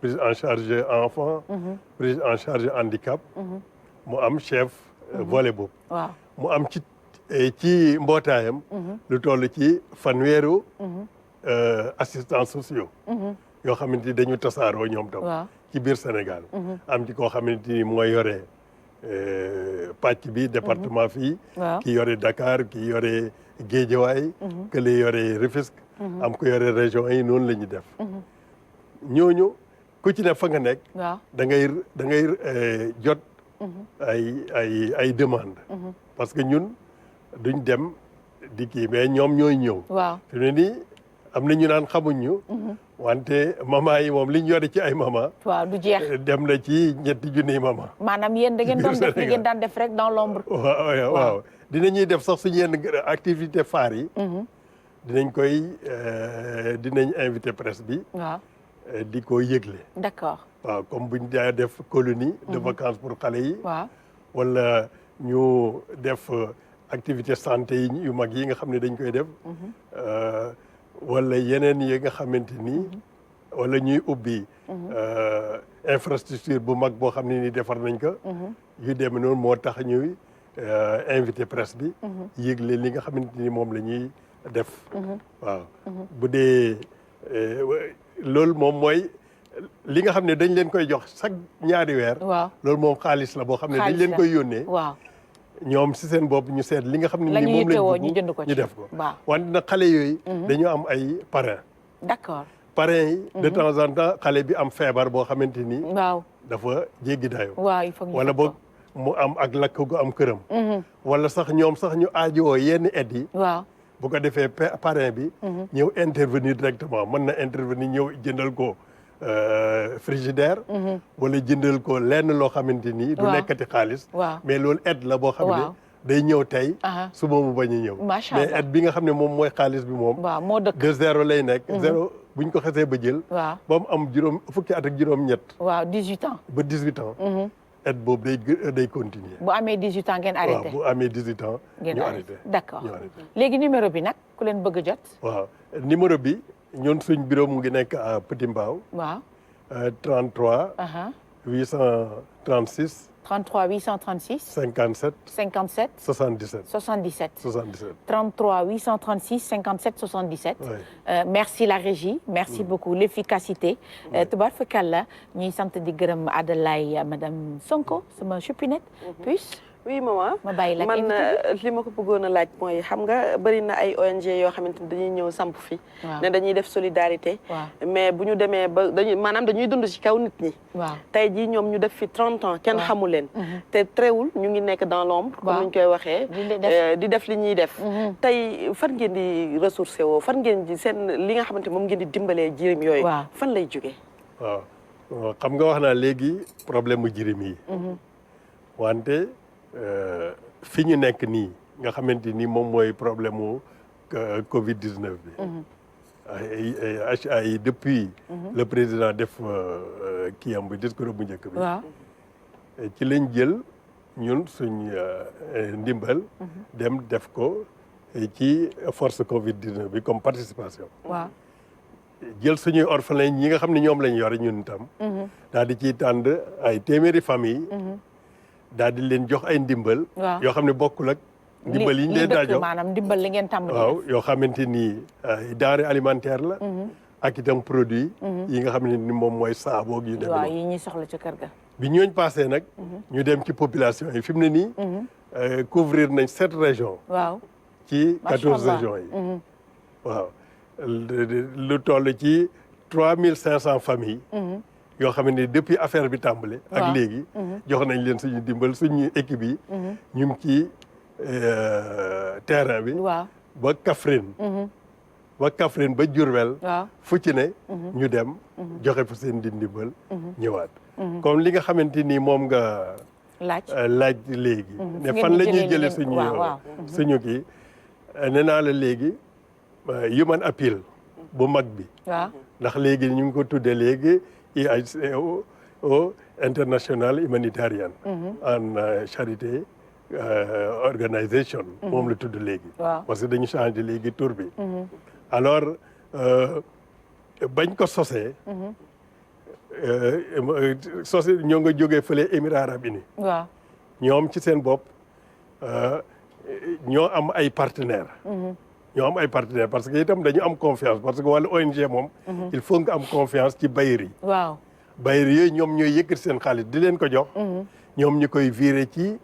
prise en charge enfant prise en charge handicap mu am chef volet boobu waaw mu am ci mbootaayam lu toll ci fanweeru assistants sociaux yoo xamante ni dañu tasaaroo ñoom tam ci biir Sénégal am ci koo xamante ni mooy yore pàcc bi département fii ki yore Dakar ki yore Guédiawaye que li yore Rufisque am ko yore région yi noonu la ñuy def ñooñu ku ci ne fa nga nekk da ngay jot ay demande parce que ñun duñ dem di kii mais ñoom ñooy ñëw fi ne nii am na ñu naan xamuñ ñu wante mama yi moom liñ yore ci ay mama waaw du jeex dem na ci 3 junniy mama maanaam yéen da ngeen doon def li ngeen daan def rek dans l'ombre waaw dinañuy def sax suñu yenn activité phare yi dinañ invité presse bi di ko yëgle d'accord waaw comme buñ daa def colonie de vacances pour xale yi waaw wala ñu def activité santé yi yu mag yi nga xam ne dañ koy def wala yeneen yi nga xamante ni wala ñuy ubbi infrastructure bu mag boo xam ne ni defar nañ ko yu demee noonu moo tax ñuy invité presse bi yëgle li nga xamante ni moom la ñuy def waaw bu dee loolu moom mooy li nga xam ne dañ leen koy jox chaque ñaari weer loolu moom xaalis la boo xam ne dañ leen koy yónnee ñoom si seen bopp ñu seet li nga xam ne ni moom lañ bëgg ñu def ko wante nag xale yooyu dañu am ay parrain d'accord parrain yi de temps en temps xale bi am feebar boo xamante ni dafa jéggi dayo wala boog mu am ak lakk gu am këram wala sax ñoom sax ñu aajowoo yenn aide yi bu ko defee parrain bi ñëw intervenir directement mën na intervenir ñëw jëndal ko frigidaire wala jëndal ko lenn loo xamante ni du nekkati xaalis mais loolu aide la boo xam ne day ñëw tey suba mu bañ a ñëw mais aide bi nga xam ne moom mooy xaalis bi moom de 0 lay nekk 0 buñ ko xasee ba jël ba mu am fukki at ak juróom-ñett 18 ans ba 18 ans aide boobu day continuer bu amee 18 ans ngeen arrêté bu amee 18 ans ñu arrêté d'accord léegi numéro bi nag ku leen bëgg a jot waaw numéro bi ñun suñ bureau mu ngi nekk à Petit Mbao 33 836 57 77 33 836 57 77 merci la régie merci beaucoup l'efficacité tubaarkalla ñuy sant di gërëm Adelaye madame Sonko sama chupinette puce oui maman ma bàyyi la man li ma ko bëggoon a laaj mooy xam nga bëri na ay ONG yoo xamante ni dañuy ñëw samp fi ne dañuy def solidarité mais bu ñu demee ba dañuy dund ci kaw nit ñi tey jii ñoom ñu def fi 30 ans kenn xamu leen te tréewul ñu ngi nekk dans l'ombre comme ñu koy waxee di def li ñuy def tey fan ngeen di ressourcé woo fan ngeen di seen li nga xamante moom ngeen di dimbalee jirim yooyu fan lay jógee waaw xam nga wax naa léegi problème mu jirim yi wante fi ñu nekk nii nga xamante ni moom mooy problème mu Covid 19 bi HA yi depuis le président def kii am bi discours bu njëkk bi waaw ci lañ jël ñun suñ ndimbal dem def ko ci force Covid 19 bi comme participation waaw jël suñuy orphelin ñi nga xam ne ñoom lañ yore ñun tam daal di ciy tànd ay téeméeri famille daal di leen jox ay ndimbal waaw yoo xam ne bokkul ak ndimbal yi ñu leen daa jox maanaam ndimbal li ngeen tàmbali waaw yoo xamante ni denrée alimentaire la ak itam produit yi nga xam ne ni moom mooy saaboog yu demee waaw noonu yi ñuy soxla ci kër ga bi ñooñ passé nag ñu dem ci population yi fi mu ne nii couvrir nañ 7 régions waaw ci Macha 14 Allah. régions yi waaw lu toll ci 3500 familles yoo xam ne depuis affaire bi tàmbale Waaw. ak léegi jox nañ leen suñu dimbal suñu équipe yi ñu ngi ci terrain bi waaw ba Kaffrine ba Diourbel waaw fu ci ne ñu dem joxe fa seen ndimbal ñëwaat comme li nga xamante ni moom nga laaj léegi ne ngeen fan la ñuy jëlee jëlee leen- suñu waaw, waaw. suñu kii nee naa la léegi human appeal bu mag bi waaw ndax léegi ñu ngi ko tuddee léegi IHO international humanitarian en charité organisation moom la tudd léegi Waaw. parce que dañu changé léegi tur bi alors bañ ko sosee ñoo nga jógee fële Émirats arabes unis waaw ñoom ci seen bopp ñoo am ay partenaires ñoo am ay partenaires parce que itam dañu am confiance parce que wàllu ONG moom il faut nga am confiance ci bailleurs yi waaw bailleurs yooyu ñoom ñooy yëkkati seen xaalis di leen ko jox ñoom ñu koy viré ci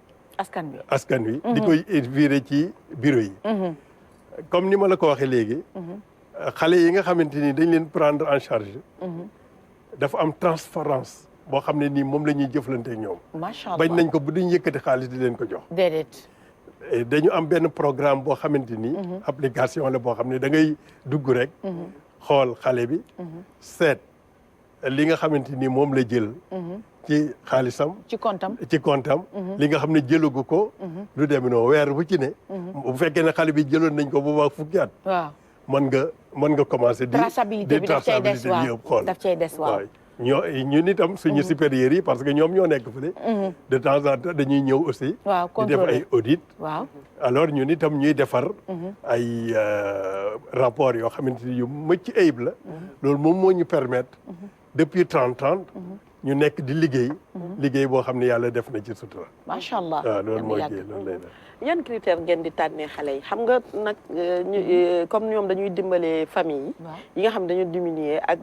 askan wi di koy viré ci bureau yi comme ni ma la ko waxee léegi xale yi nga xamante ni dañ leen prendre en charge dafa am transparence boo xam ne nii moom la ñuy jëflante ak ñoom macha allah bañ nañ ko bu duñ yëkkati xaalis di leen ko jox déedéet dañu am benn programme boo xamante ni application la boo xam ne da ngay dugg rek xool xale bi seet li nga xamante ni moom la jël ci xaalisam ci kontam li nga xam ne jëlagu ko lu demee noonu weer bu ci ne bu fekkee ne xale bi jëloon nañ ko bu baax fukki at waaw mën nga commencé di traçabilité bi daf cay des traçabilité yëpp xool daf cay des waaw ñun itam suñu supérieurs yi parce que ñoom ñoo nekk fële de temps en temps dañuy ñëw aussi waaw di def ay audit waaw alors ñun itam ñuy defar ay rapport yoo xamante ni yu mëcc ayib la loolu moom moo ñu permettre depuis 30 ñu nekk di liggéey boo xam ne yàlla def na ci sutura macha allah waaw loolu mooy kii loolu lay def yan critère ngeen di tànnee xale yi xam nga nag comme ñoom dañuy dimbale famille yi nga xam ne dañu diminuer ak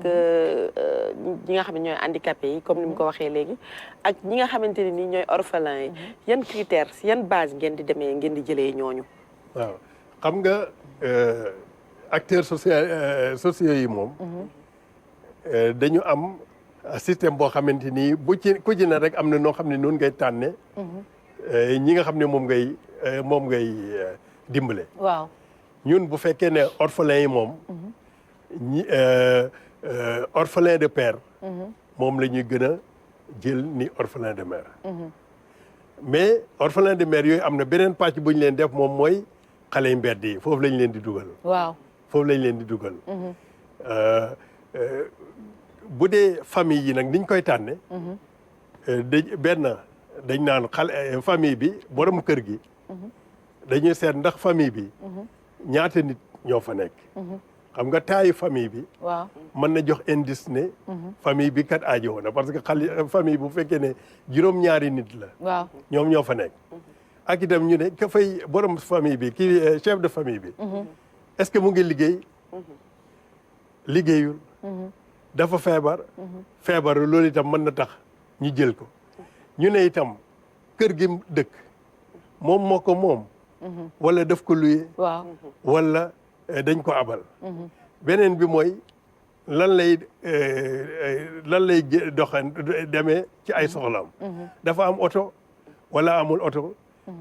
ñi nga xam ne ñooy handicapé yi comme ni mu ko waxee léegi ak ñi nga xamante ne nii ñooy orphelin yi yan critère yan base ngeen di demee ngeen di jëlee ñooñu waaw xam nga acteurs sociaux yi moom dañu am système boo xamante ni ku ci ne rek am na noo xam ne noonu ngay tànne ñi nga xam ne moom ngay dimbale waaw ñun bu fekkee ne orphelin yi moom ñi orphelin de père moom la ñuy gën a jël ni orphelin de mère mais orphelin de mère yooyu am na beneen pàcc bu ñu leen def moom mooy xale yu mbedd yi foofu lañ leen di dugal waaw foofu lañ leen di dugal bu dee famille yi nag niñ koy tànne dañ naan famille bi borom kër gi dañuy seet ndax famille bi ñaata nit ñoo fa nekk xam nga taayu famille bi waaw mën na jox indice ne famille bi kat aajowoo na parce que famille bu fekkee ne juróom-ñaari nit la waaw ñoom ñoo fa nekk ak itam ñu ne ka fay borom famille bi kii chef de famille bi est-ce que mu ngi liggéeyul dafa feebar loolu itam mën na tax ñu jël ko ñu ne itam kër gi dëkk moom moo ko moom wala daf ko luye waaw wala dañ ko abal beneen bi mooy lan lay demee ci ay soxlaam dafa am oto wala amul oto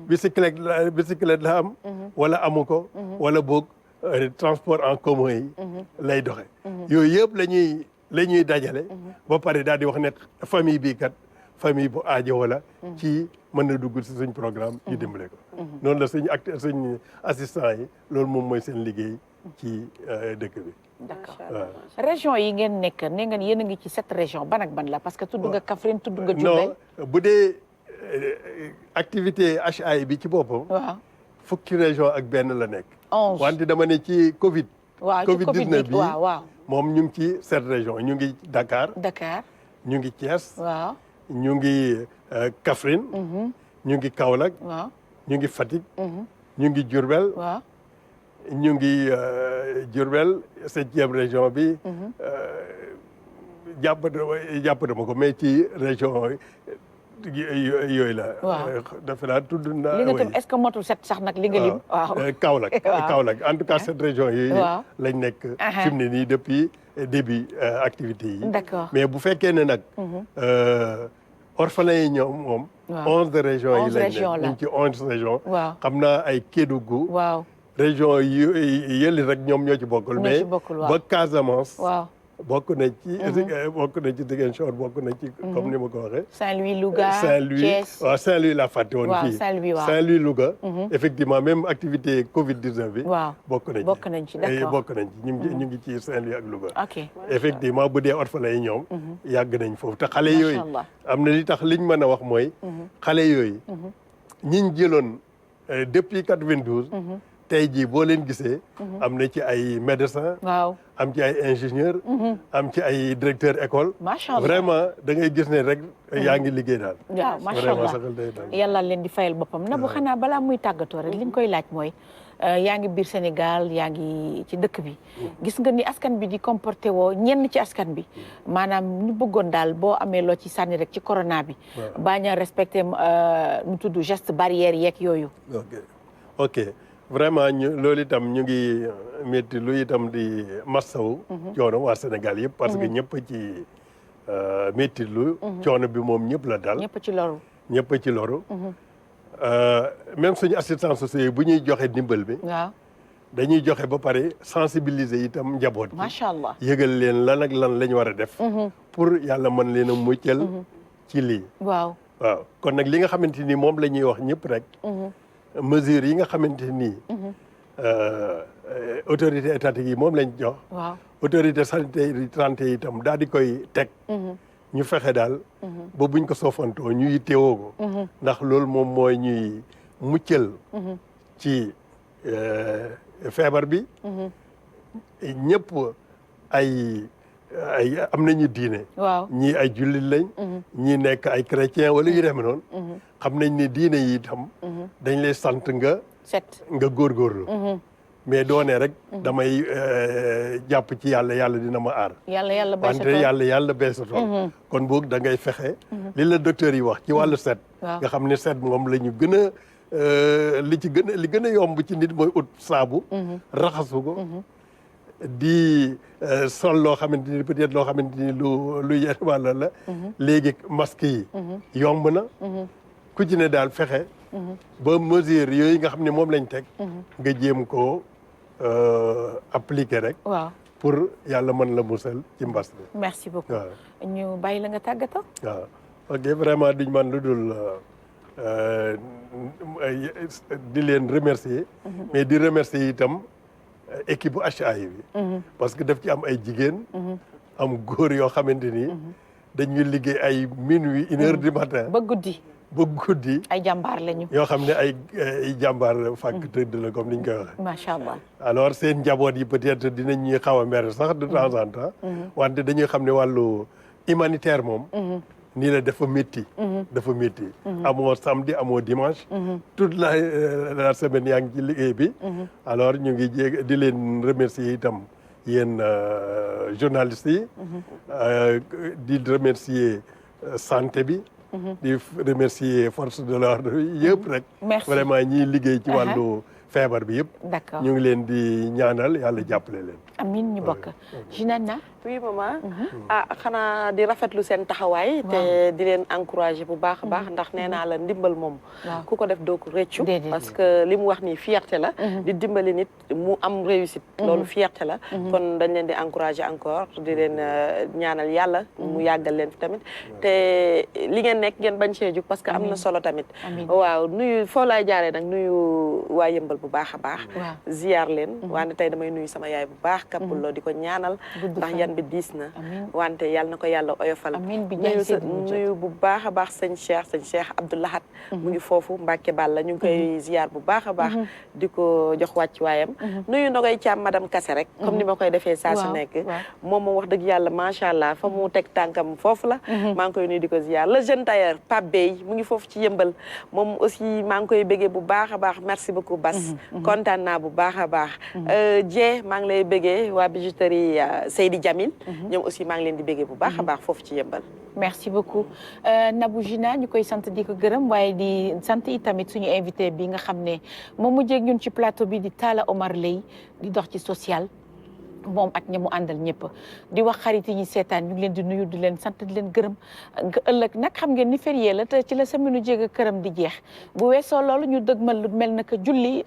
bicyclette la am wala amu ko wala boog transport en commun yi lay doxe yooyu yëpp la ñuy dajale ba pare daal di wax ne famille bii kat famille bu aajo wala ci mën na dugg ci suñ programme ñu dimbale ko noonu la suñ assistant yi loolu moom mooy seen liggéey ci dëkk bi d'accord waaw. région yi ngeen nekk ne ngeen yéen a ngi ci 7 régions ban ak ban la parce que tudd nga Kaffrine tudd nga Diourbel. non bu dee activité HAI bi ci boppam. waaw fukki région ak benn la nekk. 11 wante dama ne ci Covid. waaw ci Covid 19 bi waaw waaw. moom ñu ngi ci 7 régions ñu ngi Dakar. Dakar. ñu ngi Thiès. waaw. ñu ngi Kaffrine. ñu ngi Kaolack. waaw. ñu ngi Fatick. ñu ngi Diourbel. waaw. ñu ngi Diourbel 7e région bi. jàpp dama ko mais ci région yooyu la. waaw defe naa tudd naa. li nga tam est-ce que motul 7 sax nag li nga lim. waaw Kaolack Kaolack en tout cas 7 régions yooyu. waaw lañ nekk. fi mu ne nii depuis début activité yi. d'accord mais bu fekkee ne nag. orphelins yi ñoom moom. waaw 11 régions yi 11 lañ régions nekk la ñu ngi ci 11 régions. waaw xam naa ay Kédougou. waaw région yëli rek ñoom ñoo ci bokkul. ñoo mais ci bokkul waaw ba Casamance. waaw bokk na ci. bokk na ci Ziguinchor bokk na ci. comme ni ma ko waxee. Saint-Louis Louga Saint-Louis Thiès. waaw Saint-Louis laa fàtte woon waaw fii. Saint-Louis waaw Saint-Louis Louga. effectivement même activité Covid 19 bi. waaw bokk nañ ci bokk nañ ci d'accord bokk nañ ci ñu ngi ci Saint-Louis ak Louga. ok effectivement bu dee orphelins yi ñoom. yàgg nañ foofu te xale Macha yooyu. Allah. am na li tax liñ mën a wax mooy. xale yooyu. ñiñ jëloon depuis 92. tey jii boo leen gisee. am na ci ay médecins. waaw am ci ay ingénieurs. am ci ay directeurs école. macha allah vraiment da ngay gis ne rek yaa ngi liggéey daal. waaw macha vraiment allah saxal day daal. yàlla leen di fayal boppam na bu xanaa balaa muy tàggatoo rek li ñu koy laaj mooy yaa ngi biir Sénégal yaa ngi ci dëkk bi gis nga ni askan bi di comporté woo ñenn ci askan bi maanaam ñu bëggoon daal boo amee loo ci sànni rek ci corona bi bañ a respecté nu tudd geste barrière yeeg yooyu ok vraiment loolu itam ñu ngi métti lu itam di massawu coono waa Sénégal yëpp parce que ñëpp ci métti lu coono bi moom ñëpp la dal ñëpp ci loru ñëpp ci loru même suñu assistance sociale bu ñuy joxe ndimbal bi waaw dañuy joxe ba pare sensibiliser itam njaboot gi macha allah yëgal leen lan ak lan la ñu war a def pour yàlla mën leen a muccal ci lii waaw waaw kon nag li nga xamante ni moom la ñuy wax ñëpp rek mesures yi nga xamante ni autorité étatique yi moom lañ jox waaw autorité sanitaire yi santé itam daal di koy teg ñu fexe daal ba buñ ko soofantoo ñu yittewoo ko ndax loolu moom mooy ñuy muccal ci feebar bi ñëpp ay am nañu diine waaw ñii ay jullit lañ ñii nekk ay chrétien wala yu demee noonu xam nañ ne diine yi itam dañ lay sant nga góorgóorlu mais doone rek damay jàpp ci yàlla dina ma aar wante yàlla bay sa tool kon boog da ngay fexe li la docteur yi wax ci wàllu set nga xam ne set moom la ñu gën a li gën a yomb ci nit mooy ut saabu raxasu ko di sol loo xamante ni peut-être loo xamante ni lu yenn wàlla la léegi masque yi yomb na ku ci ne daal fexe ba mesure yooyu nga xam ne moom lañ teg nga jéem koo appliquer rek waaw pour yàlla mën la musal ci mbas bi merci beaucoup ñu bàyyi la nga tàggatoo waaw ok vraiment duñ man lu dul di leen remercier mais di remercier itam équipe bu HAI bi parce que daf ci am ay jigéen am góor yoo xamante ni dañuy liggéey ay minuit 1h du matin ba guddi ay jàmbaar lañu yoo xam ne ay jàmbaar fàkk tëdd la comme ni ñu koy waxee macha allah alors seen njaboot yi peut-être dinañ ñuy xaw a mer sax de temps en temps wante dañuy xam ne wàllu humanitaire moom nii la dafa métti amoo samedi amoo dimanche toute la semaine yaa ngi ci liggéey bi alors ñu ngi di leen remercier itam yéen journalistes yi di remercier santé bi di remercier force de l'ordre yëpp rek vraiment ñiy liggéey ci wàllu feebar bi yëpp d'accord ñu ngi leen di ñaanal yàlla jàppale leen amiin ñu bokk Ginana oui maman xanaa di rafetlu seen taxawaay te di leen encourager bu baax a baax ndax nee naa la ndimbal moom ku ko def doo ko rëccu parce que li mu wax nii fierté la di dimbali nit mu am réussite loolu fierté la kon dañ leen di encourager encore di leen ñaanal yàlla mu yàggal leen fi tamit te li ngeen nekk ngeen bañ cee jug parce que am na solo tamit waaw nuyu foo laay jaaree nag nuyu waa Yëmbal jaajëfal bu baax a baax ziar leen wante tey damay nuyu sama yaay bu baax kappuloo di ko ñaanal ndax yan bi diis na wante yàlla na ko yàlla oyofal nuyu bu baax a baax sëñ Cheikh Abdoulahat mu ngi foofu Mbàkke Balla ñu ngi koy ziar bu baax a baax di ko jox wàcc waayam nuyu Ndogoy Thiam madame Kassé rek comme ni ma koy defee saa su nekk moom wax dëgg yàlla macha allah fa mu teg tànkam foofu la maa ngi koy nuyu di ko ziar le jeune tailleur Pape Bey mu ngi foofu ci Yëmbal moom aussi maa ngi koy béggee bu baax a baax merci beaucoup Bass kontaan naa bu baax a baax Dieng maa ngi lay béggee waa bijouterie Seydi Jamil ñoom aussi maa ngi leen di béggee bu baax a baax foofu ci Yëmbal merci beaucoup Nabou Gina ñu koy sant di ko gërëm waaye di sant itamit suñu invité bi nga xam ne moom mu jéeg ñun ci plateau bi di Talla Omar Lay di dox ci social moom ak ña mu àndal ñëpp di wax xarit yi ñu seetaan ñu ngi leen di nuyu di leen sant di leen gërëm ëllëg nag xam ngeen ni férié la te ci la semaine jéeg a këram di jeex bu weesoo loolu ñu dëgmal lu mel naka julli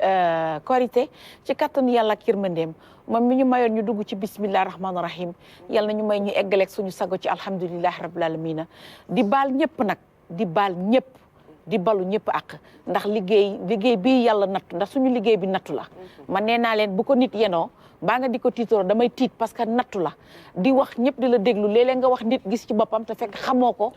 korité ci kattanu yàlla ak yërmandeem moom mi ñu mayoon ñu dugg ci bismillah rahmaani rahim yàlla na ñu may ñu eggaleeg suñu sago ci alhamdulilah rabbil alamina di baal ñëpp nag di baal ñëpp di balu ñëpp ak ndax liggéey bi yàlla nattu ndax suñu liggéey bi nattu la man nee naa leen bu ko nit yenoo baa nga di ko tiitoro damay tiit parce que nattu la di wax ñëpp di la déglu léeg-léeg nga wax nit gis ci boppam te fekk xamoo ko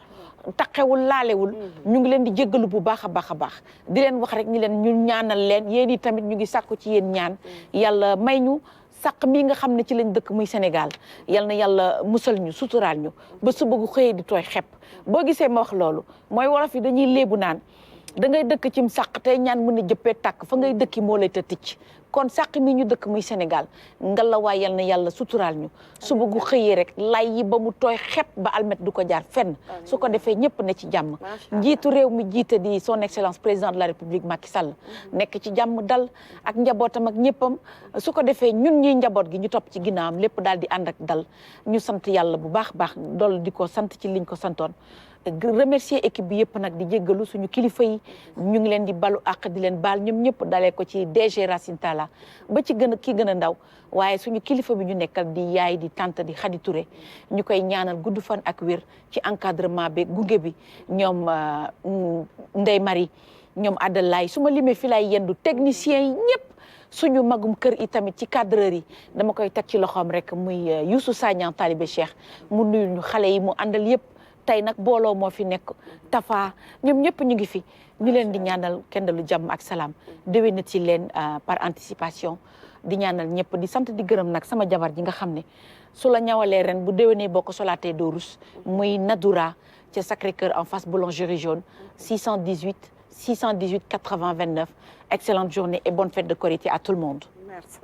taqewul laalewul ñu ngi leen di jéggalu bu baax a baax a baax di leen wax rek ni leen ñu ñaanal leen yéen i tamit ñu ngi sàkku ci yéen ñaan yàlla may ñu sàq mii nga xam ne ci lañ dëkk muy Sénégal yal na yàlla musal ñu suturaal ñu ba su bëgg xëyee di tooy xepp boo gisee ma wax loolu mooy wolof yi dañuy léebu naan da ngay dëkk cim sàq tey ñaan mën a jëppee tàkk fa ngay dëkki moo lay ta ticc kon sàq mi ñu dëkk muy Sénégal ngalawaay yal na yàlla suturaal ñu su bëggu xëyee rek lay yi ba mu tooy xepp ba almet du ko jaar fenn su ko defee ñëpp ne ci jàmm njiitu réew mi jiite di son excellence président de la république Macky Sall nekk ci jàmm dal ak njabootam ak ñëppam su ko defee ñun ñuy njaboot gi ñu topp ci ginnaawam lépp daal di ànd ak dal ñu sant yàlla bu baax baax dool di ko sant ci liñ ko santoon remercier équipe bi yëpp nag di jéggalu suñu kilifa yi ñu ngi leen di balu àq di leen baal ñoom ñëpp dalee ko ci DG Racine Talla ba ci ki gën a ndaw waaye suñu kilifa bi ñu nekkal di yaay di tante di Khady Touré ñu koy ñaanal gudd fan ak wér ci encadrement bi gunge bi ñoom Ndey Marie ñoom Adalaay su ma limee fi lay yendu techniciens yi ñëpp suñu magum kër yi tamit ci cadreur yi dama koy teg ci loxoom rek muy Youssou Sagnan Talibé Cheikh mu nuyu ñu xale yi mu àndal yëpp tey nag booloo moo fi nekk Tafa ñoom ñëpp ñu ngi fi ñu leen di ñaanal kendalu jàmm ak salaam déwénati leen par anticipation di ñaanal ñëpp di sant di gërëm nag sama jabar ji nga xam ne su la ñawalee ren bu déwénee boo ko solaatee doo rus muy Nadoura ca Sacré-Cœur en face boulangerie jaune 618 80 29 excellente journée et bonne fête de Korité à tout le monde. Merci.